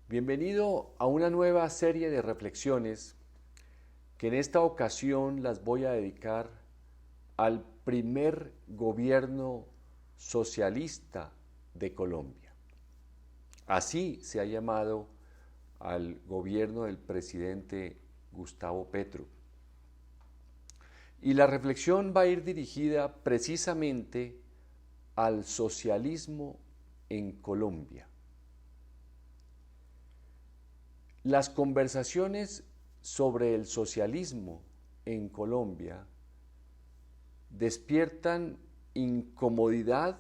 Bienvenido a una nueva serie de reflexiones que en esta ocasión las voy a dedicar al primer gobierno socialista de Colombia. Así se ha llamado al gobierno del presidente Gustavo Petro. Y la reflexión va a ir dirigida precisamente al socialismo en Colombia. Las conversaciones sobre el socialismo en Colombia despiertan incomodidad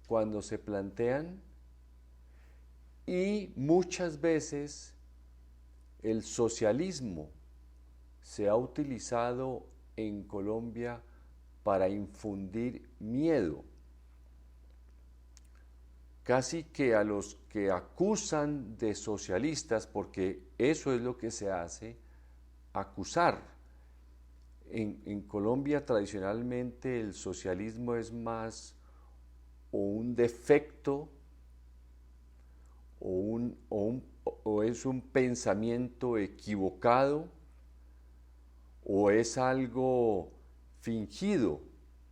cuando se plantean y muchas veces el socialismo se ha utilizado en Colombia para infundir miedo. Casi que a los que acusan de socialistas, porque eso es lo que se hace, acusar. En Colombia tradicionalmente el socialismo es más o un defecto o es un pensamiento equivocado o es algo fingido,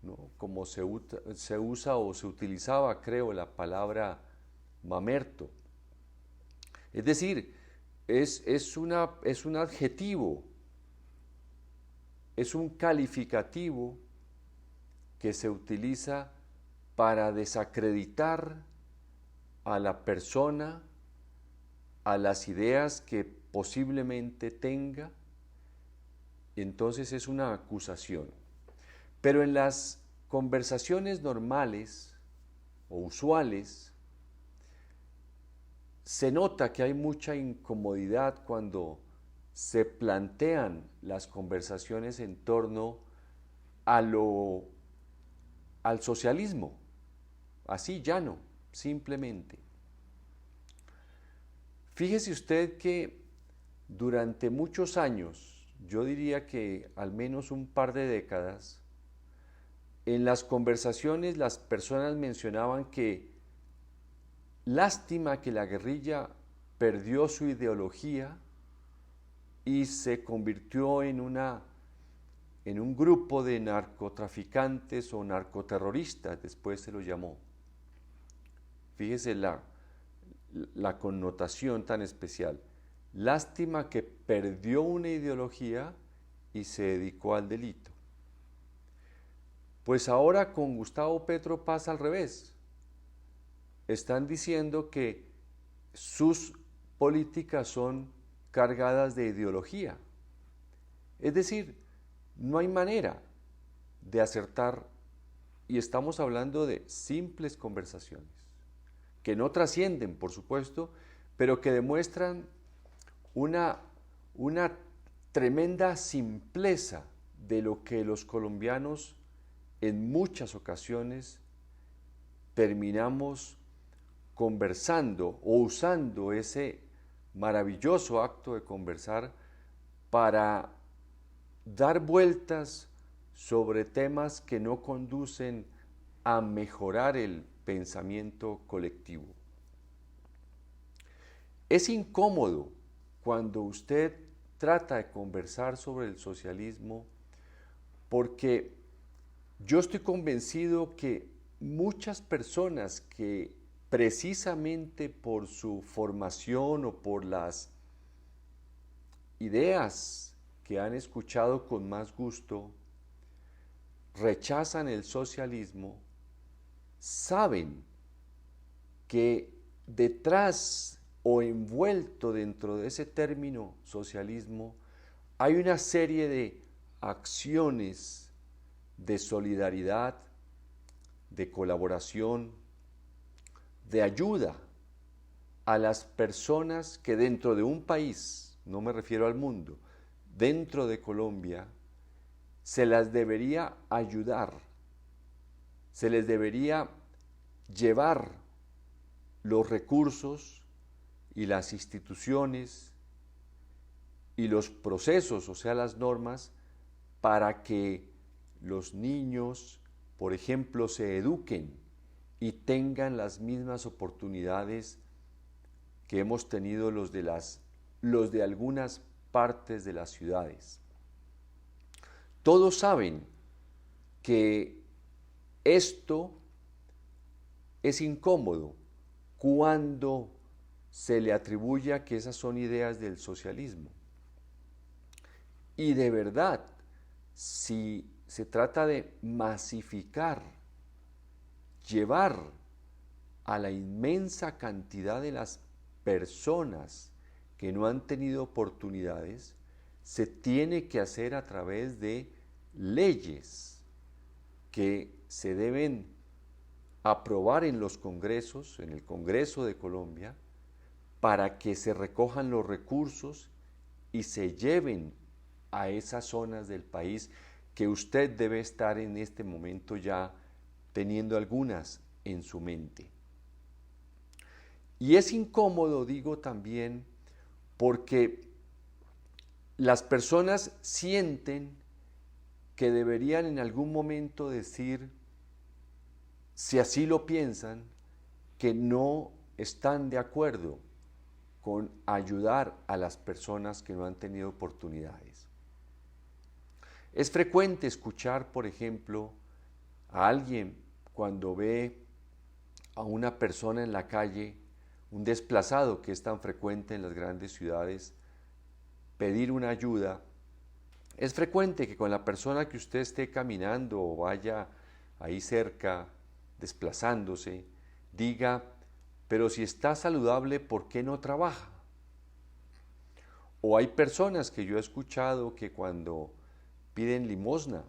¿no? Como se usa o se utilizaba, creo, la palabra mamerto. Es decir, es un adjetivo, es un calificativo que se utiliza para desacreditar a la persona, a las ideas que posiblemente tenga. Entonces es una acusación. Pero en las conversaciones normales o usuales se nota que hay mucha incomodidad cuando se plantean las conversaciones en torno al socialismo, así llano, simplemente. Fíjese usted que durante muchos años, yo diría que al menos un par de décadas, en las conversaciones las personas mencionaban que lástima que la guerrilla perdió su ideología y se convirtió en un grupo de narcotraficantes o narcoterroristas, después se lo llamó. Fíjese la connotación tan especial. Lástima que perdió una ideología y se dedicó al delito. Pues ahora con Gustavo Petro pasa al revés. Están diciendo que sus políticas son cargadas de ideología. Es decir, no hay manera de acertar, y estamos hablando de simples conversaciones, que no trascienden, por supuesto, pero que demuestran una tremenda simpleza de lo que los colombianos en muchas ocasiones terminamos conversando o usando ese maravilloso acto de conversar para dar vueltas sobre temas que no conducen a mejorar el pensamiento colectivo. Es incómodo cuando usted trata de conversar sobre el socialismo porque yo estoy convencido que muchas personas que precisamente por su formación o por las ideas que han escuchado con más gusto, rechazan el socialismo, saben que detrás o envuelto dentro de ese término socialismo hay una serie de acciones de solidaridad, de colaboración, de ayuda a las personas que dentro de un país, no me refiero al mundo, dentro de Colombia, se las debería ayudar, se les debería llevar los recursos y las instituciones y los procesos, o sea, las normas, para que los niños, por ejemplo, se eduquen y tengan las mismas oportunidades que hemos tenido los de algunas partes de las ciudades. Todos saben que esto es incómodo cuando se le atribuye que esas son ideas del socialismo. Y de verdad, si se trata de masificar, llevar a la inmensa cantidad de las personas que no han tenido oportunidades, se tiene que hacer a través de leyes que se deben aprobar en los congresos, en el Congreso de Colombia, para que se recojan los recursos y se lleven a esas zonas del país que usted debe estar en este momento ya teniendo algunas en su mente. Y es incómodo, digo también, porque las personas sienten que deberían en algún momento decir, si así lo piensan, que no están de acuerdo con ayudar a las personas que no han tenido oportunidades. Es frecuente escuchar, por ejemplo, a alguien cuando ve a una persona en la calle, un desplazado que es tan frecuente en las grandes ciudades, pedir una ayuda. Es frecuente que con la persona que usted esté caminando o vaya ahí cerca, desplazándose, diga, pero si está saludable, ¿por qué no trabaja? O hay personas que yo he escuchado que cuando piden limosna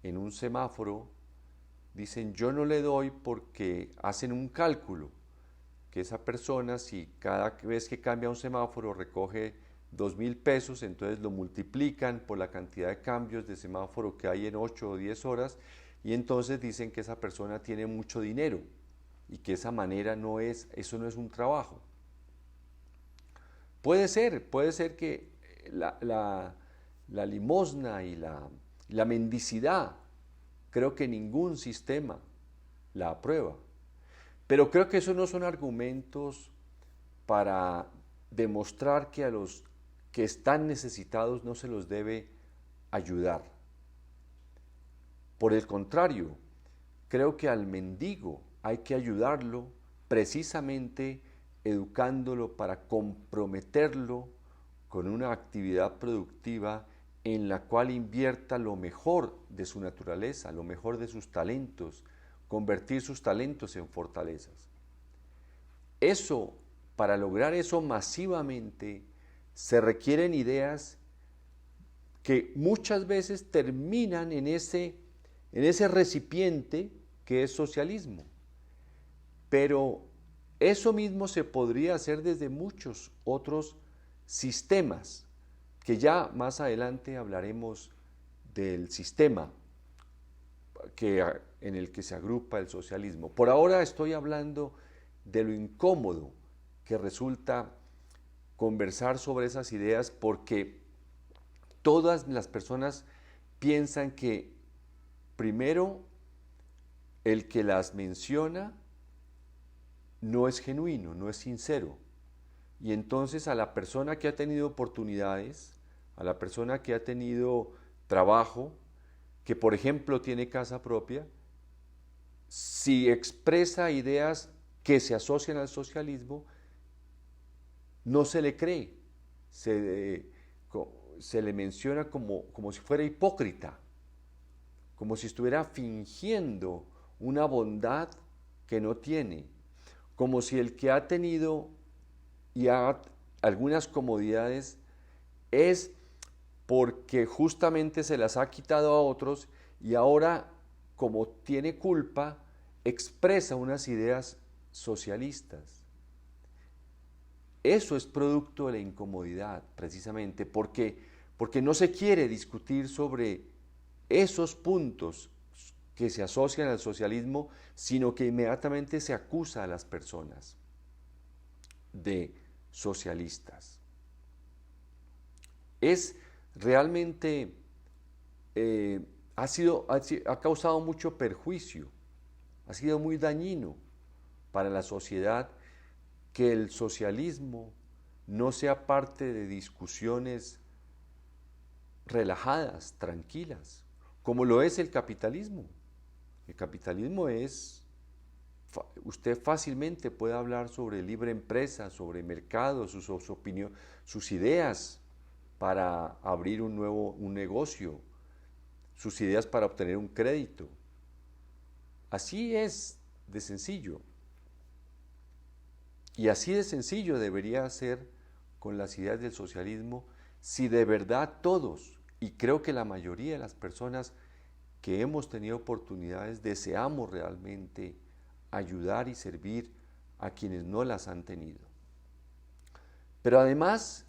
en un semáforo, dicen, yo no le doy porque hacen un cálculo, que esa persona, si cada vez que cambia un semáforo recoge 2.000 pesos, entonces lo multiplican por la cantidad de cambios de semáforo que hay en 8 o 10 horas, y entonces dicen que esa persona tiene mucho dinero, y que esa manera eso no es un trabajo. Puede ser que la limosna y la mendicidad, creo que ningún sistema la aprueba. Pero creo que esos no son argumentos para demostrar que a los que están necesitados no se los debe ayudar. Por el contrario, creo que al mendigo hay que ayudarlo precisamente educándolo para comprometerlo con una actividad productiva en la cual invierta lo mejor de su naturaleza, lo mejor de sus talentos, convertir sus talentos en fortalezas. Para lograr eso masivamente, se requieren ideas que muchas veces terminan en ese recipiente que es socialismo. Pero eso mismo se podría hacer desde muchos otros sistemas, que ya más adelante hablaremos del sistema en el que se agrupa el socialismo. Por ahora estoy hablando de lo incómodo que resulta conversar sobre esas ideas, porque todas las personas piensan que primero el que las menciona no es genuino, no es sincero. Y entonces a la persona que ha tenido oportunidades, a la persona que ha tenido trabajo, que por ejemplo tiene casa propia, si expresa ideas que se asocian al socialismo, no se le cree, se le menciona como si fuera hipócrita, como si estuviera fingiendo una bondad que no tiene, como si el que ha tenido algunas comodidades es porque justamente se las ha quitado a otros y ahora, como tiene culpa, expresa unas ideas socialistas. Eso es producto de la incomodidad, precisamente, porque no se quiere discutir sobre esos puntos que se asocian al socialismo, sino que inmediatamente se acusa a las personas de socialistas. Es realmente, ha causado mucho perjuicio, ha sido muy dañino para la sociedad que el socialismo no sea parte de discusiones relajadas, tranquilas, como lo es el capitalismo. El capitalismo usted fácilmente puede hablar sobre libre empresa, sobre mercado, sus opiniones, sus ideas para abrir un negocio, sus ideas para obtener un crédito. Así es de sencillo. Y así de sencillo debería ser con las ideas del socialismo si de verdad todos, y creo que la mayoría de las personas que hemos tenido oportunidades, deseamos realmente ayudar y servir a quienes no las han tenido. Pero además,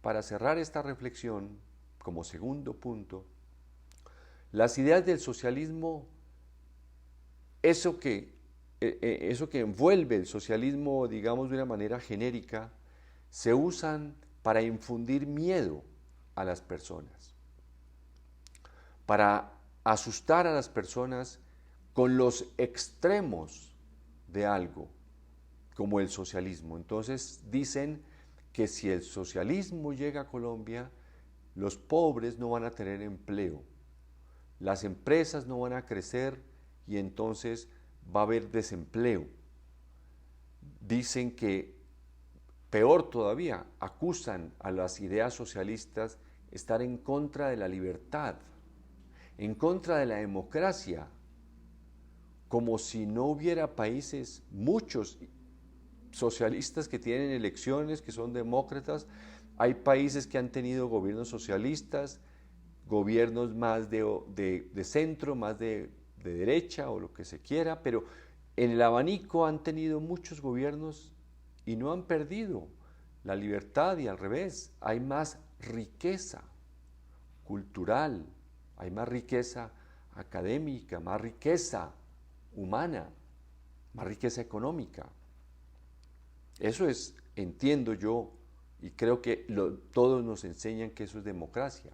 para cerrar esta reflexión, como segundo punto, las ideas del socialismo, eso que envuelve el socialismo, digamos de una manera genérica, se usan para infundir miedo a las personas, para asustar a las personas con los extremos de algo, como el socialismo. Entonces dicen que si el socialismo llega a Colombia, los pobres no van a tener empleo, las empresas no van a crecer y entonces va a haber desempleo. Dicen que, peor todavía, acusan a las ideas socialistas estar en contra de la libertad, en contra de la democracia, como si no hubiera países, muchos socialistas que tienen elecciones, que son demócratas. Hay países que han tenido gobiernos socialistas, gobiernos más de centro, más de derecha o lo que se quiera, pero en el abanico han tenido muchos gobiernos y no han perdido la libertad, y al revés, hay más riqueza cultural, hay más riqueza académica, más riqueza humana, más riqueza económica. Eso es, entiendo yo, y creo que todos nos enseñan que eso es democracia.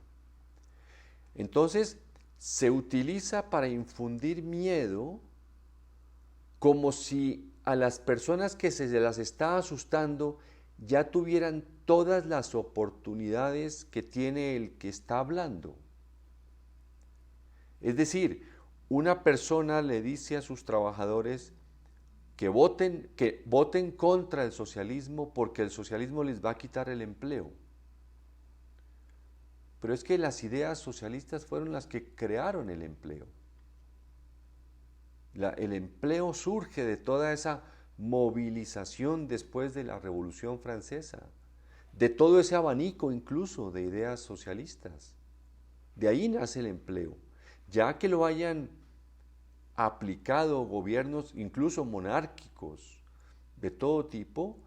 Entonces, se utiliza para infundir miedo como si a las personas que se las está asustando ya tuvieran todas las oportunidades que tiene el que está hablando. Es decir, una persona le dice a sus trabajadores que voten contra el socialismo porque el socialismo les va a quitar el empleo. Pero es que las ideas socialistas fueron las que crearon el empleo. El empleo surge de toda esa movilización después de la Revolución Francesa, de todo ese abanico incluso de ideas socialistas. De ahí nace el empleo. Ya que lo hayan aplicado gobiernos incluso monárquicos de todo tipo,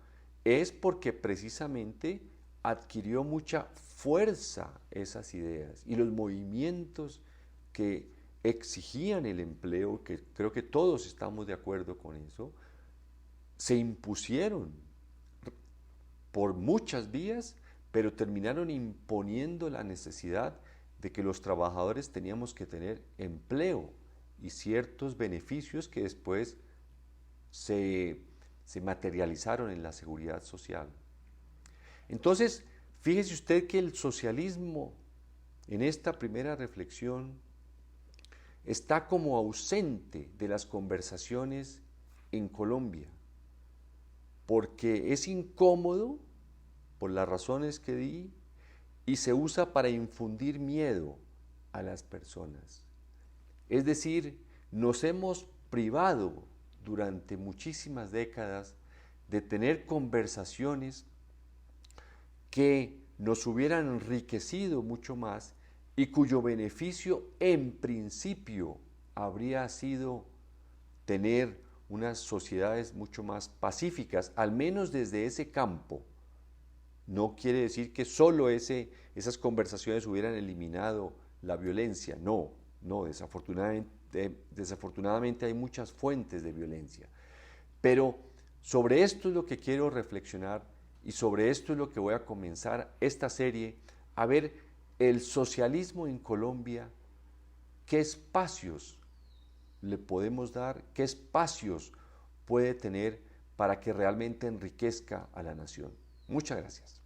es porque precisamente adquirió mucha fuerza esas ideas y los movimientos que exigían el empleo, que creo que todos estamos de acuerdo con eso, se impusieron por muchas vías, pero terminaron imponiendo la necesidad de que los trabajadores teníamos que tener empleo y ciertos beneficios que después se materializaron en la seguridad social. Entonces, fíjese usted que el socialismo, en esta primera reflexión, está como ausente de las conversaciones en Colombia, porque es incómodo, por las razones que di, y se usa para infundir miedo a las personas. Es decir, nos hemos privado durante muchísimas décadas de tener conversaciones que nos hubieran enriquecido mucho más y cuyo beneficio en principio habría sido tener unas sociedades mucho más pacíficas, al menos desde ese campo. No quiere decir que solo esas conversaciones hubieran eliminado la violencia, no, desafortunadamente hay muchas fuentes de violencia. Pero sobre esto es lo que quiero reflexionar y sobre esto es lo que voy a comenzar esta serie, a ver el socialismo en Colombia, qué espacios le podemos dar, qué espacios puede tener para que realmente enriquezca a la nación. Muchas gracias.